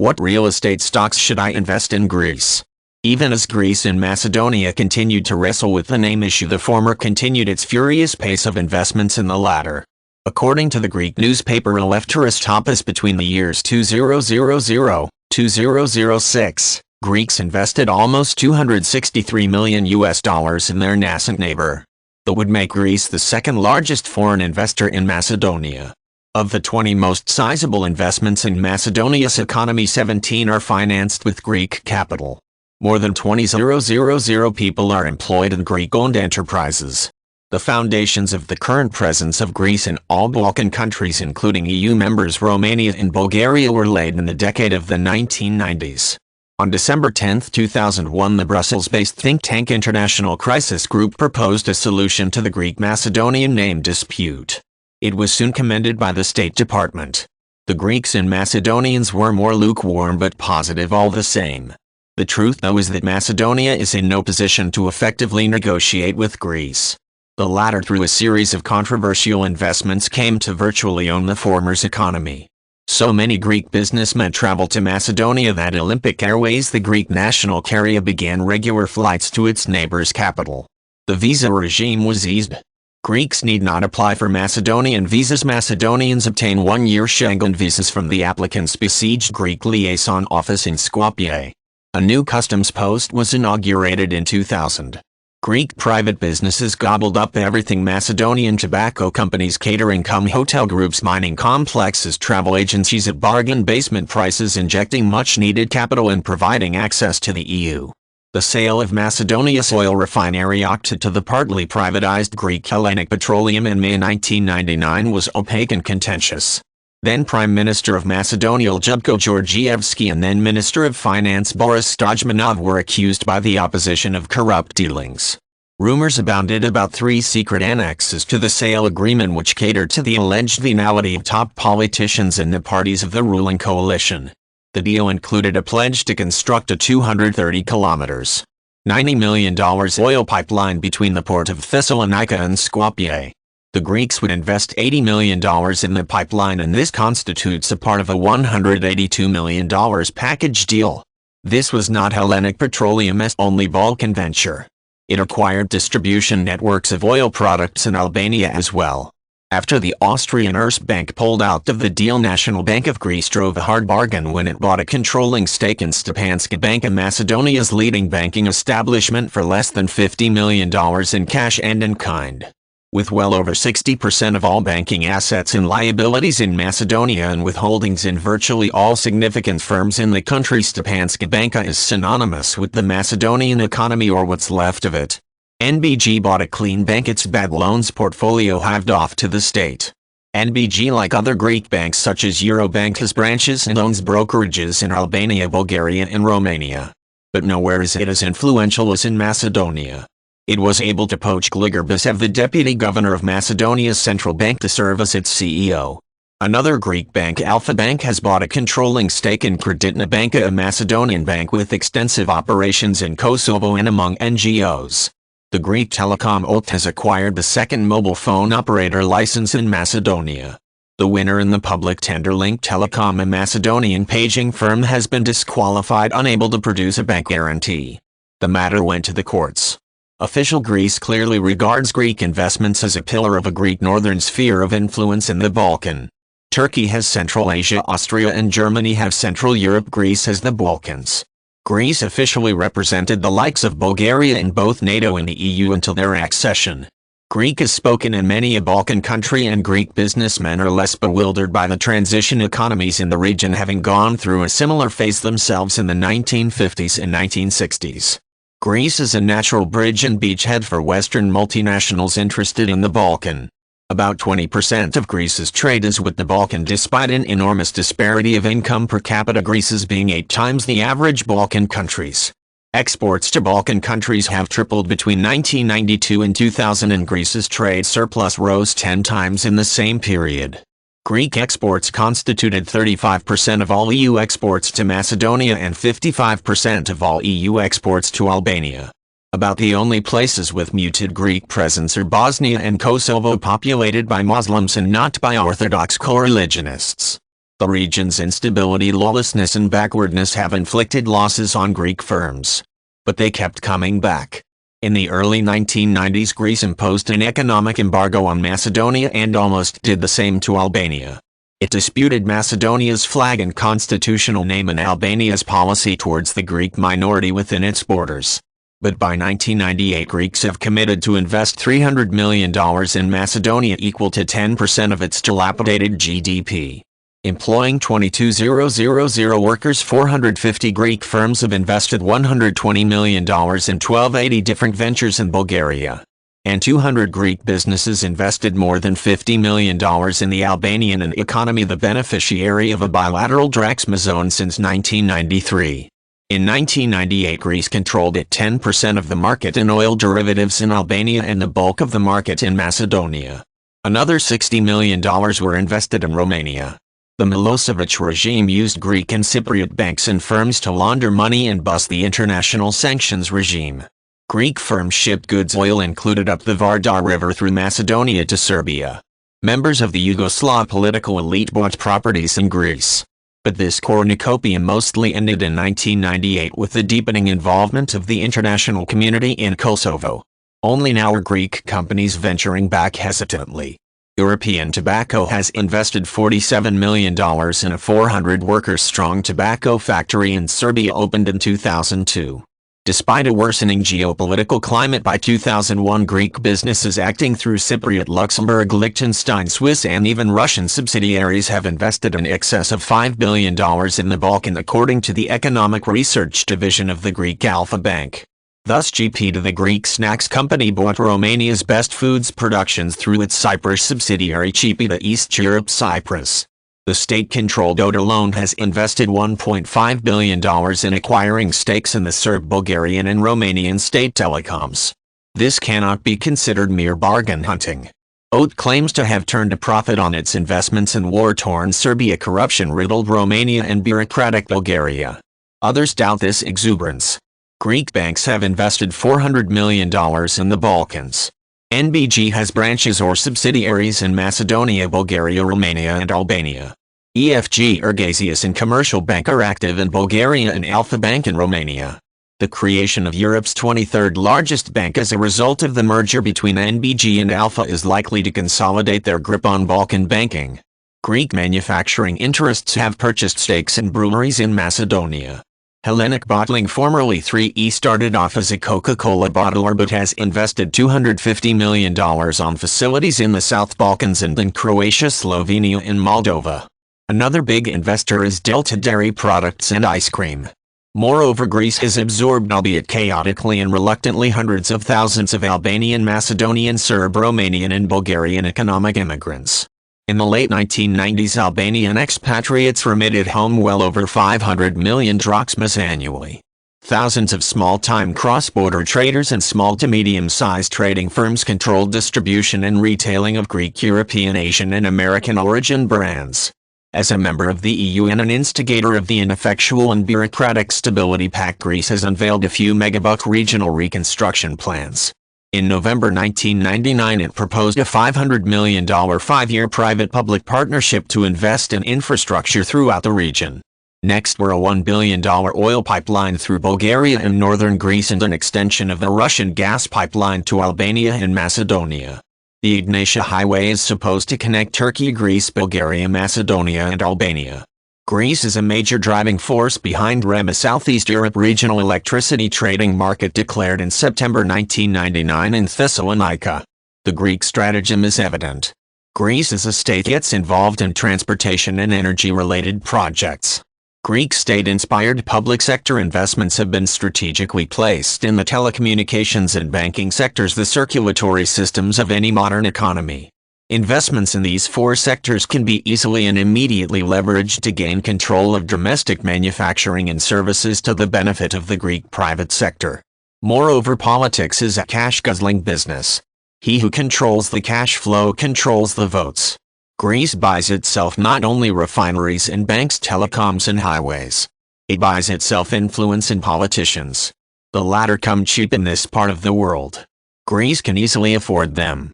What real estate stocks should I invest in Greece? Even as Greece and Macedonia continued to wrestle with the name issue, the former continued its furious pace of investments in the latter. According to the Greek newspaper Eleftheros, between the years 2000-2006, Greeks invested almost $263 million in their nascent neighbor. That would make Greece the second largest foreign investor in Macedonia. Of the 20 most sizable investments in Macedonia's economy, 17 are financed with Greek capital. More than 20,000 people are employed in Greek-owned enterprises. The foundations of the current presence of Greece in all Balkan countries, including EU members Romania and Bulgaria, were laid in the decade of the 1990s. On December 10, 2001, the Brussels-based think tank International Crisis Group proposed a solution to the Greek-Macedonian name dispute. It was soon commended by the State Department. The Greeks and Macedonians were more lukewarm but positive all the same. The truth, though, is that Macedonia is in no position to effectively negotiate with Greece. The latter, through a series of controversial investments, came to virtually own the former's economy. So many Greek businessmen traveled to Macedonia that Olympic Airways, the Greek national carrier, began regular flights to its neighbor's capital. The visa regime was eased. Greeks need not apply for Macedonian visas. Macedonians obtain one-year Schengen visas from the applicant's besieged Greek liaison office in Skopje. A new customs post was inaugurated in 2000. Greek private businesses gobbled up everything: Macedonian tobacco companies, catering hotel groups, mining complexes, travel agencies at bargain basement prices, injecting much-needed capital and providing access to the EU. The sale of Macedonia's oil refinery Akta to the partly privatized Greek Hellenic Petroleum in May 1999 was opaque and contentious. Then Prime Minister of Macedonia Ljubko Georgievski and then Minister of Finance Boris Stojmanov were accused by the opposition of corrupt dealings. Rumors abounded about 3 secret annexes to the sale agreement which catered to the alleged venality of top politicians in the parties of the ruling coalition. The deal included a pledge to construct a 230 kilometers, $90 million oil pipeline between the port of Thessalonica and Skopje. The Greeks would invest $80 million in the pipeline, and this constitutes a part of a $182 million package deal. This was not Hellenic Petroleum's only Balkan venture. It acquired distribution networks of oil products in Albania as well. After the Austrian Erste Bank pulled out of the deal, National Bank of Greece drove a hard bargain when it bought a controlling stake in Stepanska Banka, Macedonia's leading banking establishment, for less than $50 million in cash and in kind. With well over 60% of all banking assets and liabilities in Macedonia and with holdings in virtually all significant firms in the country, Stepanska Banka is synonymous with the Macedonian economy, or what's left of it. NBG bought a clean bank. Its bad loans portfolio hived off to the state. NBG, like other Greek banks such as Eurobank, has branches and owns brokerages in Albania, Bulgaria and Romania. But nowhere is it as influential as in Macedonia. It was able to poach Gligor Basev, the deputy governor of Macedonia's central bank, to serve as its CEO. Another Greek bank, Alpha Bank, has bought a controlling stake in Kreditna Banka, a Macedonian bank with extensive operations in Kosovo and among NGOs. The Greek telecom OTE has acquired the second mobile phone operator license in Macedonia. The winner in the public tender, Link Telecom, a Macedonian paging firm, has been disqualified, unable to produce a bank guarantee. The matter went to the courts. Official Greece clearly regards Greek investments as a pillar of a Greek northern sphere of influence in the Balkan. Turkey has Central Asia, Austria and Germany have Central Europe, Greece has the Balkans. Greece officially represented the likes of Bulgaria in both NATO and the EU until their accession. Greek is spoken in many a Balkan country, and Greek businessmen are less bewildered by the transition economies in the region, having gone through a similar phase themselves in the 1950s and 1960s. Greece is a natural bridge and beachhead for Western multinationals interested in the Balkan. About 20% of Greece's trade is with the Balkan. Despite an enormous disparity of income per capita, Greece's being 8 times the average Balkan countries. Exports to Balkan countries have tripled between 1992 and 2000, and Greece's trade surplus rose 10 times in the same period. Greek exports constituted 35% of all EU exports to Macedonia and 55% of all EU exports to Albania. About the only places with muted Greek presence are Bosnia and Kosovo, populated by Muslims and not by Orthodox co-religionists. The region's instability, lawlessness and backwardness have inflicted losses on Greek firms. But they kept coming back. In the early 1990s, Greece imposed an economic embargo on Macedonia and almost did the same to Albania. It disputed Macedonia's flag and constitutional name and Albania's policy towards the Greek minority within its borders. But by 1998, Greeks have committed to invest $300 million in Macedonia, equal to 10% of its dilapidated GDP. Employing 22,000 workers, 450 Greek firms have invested $120 million in 1280 different ventures in Bulgaria. And 200 Greek businesses invested more than $50 million in the Albanian economy, the beneficiary of a bilateral drachma zone since 1993. In 1998, Greece controlled 10% of the market in oil derivatives in Albania and the bulk of the market in Macedonia. Another $60 million were invested in Romania. The Milosevic regime used Greek and Cypriot banks and firms to launder money and bust the international sanctions regime. Greek firms shipped goods, oil included, up the Vardar River through Macedonia to Serbia. Members of the Yugoslav political elite bought properties in Greece. But this cornucopia mostly ended in 1998 with the deepening involvement of the international community in Kosovo. Only now are Greek companies venturing back hesitantly. European Tobacco has invested $47 million in a 400-worker-strong tobacco factory in Serbia opened in 2002. Despite a worsening geopolitical climate, by 2001 Greek businesses acting through Cypriot, Luxembourg, Liechtenstein, Swiss and even Russian subsidiaries have invested in excess of $5 billion in the Balkan, according to the Economic Research Division of the Greek Alpha Bank. Thus GP, the Greek snacks company, bought Romania's Best Foods productions through its Cyprus subsidiary Chipita East Europe Cyprus. The state-controlled OTE alone has invested $1.5 billion in acquiring stakes in the Serb, Bulgarian and Romanian state telecoms. This cannot be considered mere bargain hunting. OTE claims to have turned a profit on its investments in war-torn Serbia, corruption-riddled Romania and bureaucratic Bulgaria. Others doubt this exuberance. Greek banks have invested $400 million in the Balkans. NBG has branches or subsidiaries in Macedonia, Bulgaria, Romania and Albania. EFG Ergasius and Commercial Bank are active in Bulgaria and Alpha Bank in Romania. The creation of Europe's 23rd largest bank as a result of the merger between NBG and Alpha is likely to consolidate their grip on Balkan banking. Greek manufacturing interests have purchased stakes in breweries in Macedonia. Hellenic Bottling, formerly 3E, started off as a Coca-Cola bottler but has invested $250 million on facilities in the South Balkans and in Croatia, Slovenia and Moldova. Another big investor is Delta Dairy Products and Ice Cream. Moreover, Greece has absorbed, albeit chaotically and reluctantly, hundreds of thousands of Albanian, Macedonian, Serb, Romanian and Bulgarian economic immigrants. In the late 1990s, Albanian expatriates remitted home well over 500 million drachmas annually. Thousands of small-time cross-border traders and small to medium-sized trading firms controlled distribution and retailing of Greek, European, Asian and American origin brands. As a member of the EU and an instigator of the ineffectual and bureaucratic Stability Pact, Greece has unveiled a few megabuck regional reconstruction plans. In November 1999, it proposed a $500 million 5-year private-public partnership to invest in infrastructure throughout the region. Next were a $1 billion oil pipeline through Bulgaria and northern Greece and an extension of the Russian gas pipeline to Albania and Macedonia. The Egnatia Highway is supposed to connect Turkey, Greece, Bulgaria, Macedonia and Albania. Greece is a major driving force behind REMA. Southeast Europe Regional Electricity Trading Market declared in September 1999 in Thessalonica. The Greek stratagem is evident. Greece as a state gets involved in transportation and energy-related projects. Greek state-inspired public sector investments have been strategically placed in the telecommunications and banking sectors, the circulatory systems of any modern economy. Investments in these four sectors can be easily and immediately leveraged to gain control of domestic manufacturing and services to the benefit of the Greek private sector. Moreover, politics is a cash-guzzling business. He who controls the cash flow controls the votes. Greece buys itself not only refineries and banks, telecoms and highways. It buys itself influence in politicians. The latter come cheap in this part of the world. Greece can easily afford them.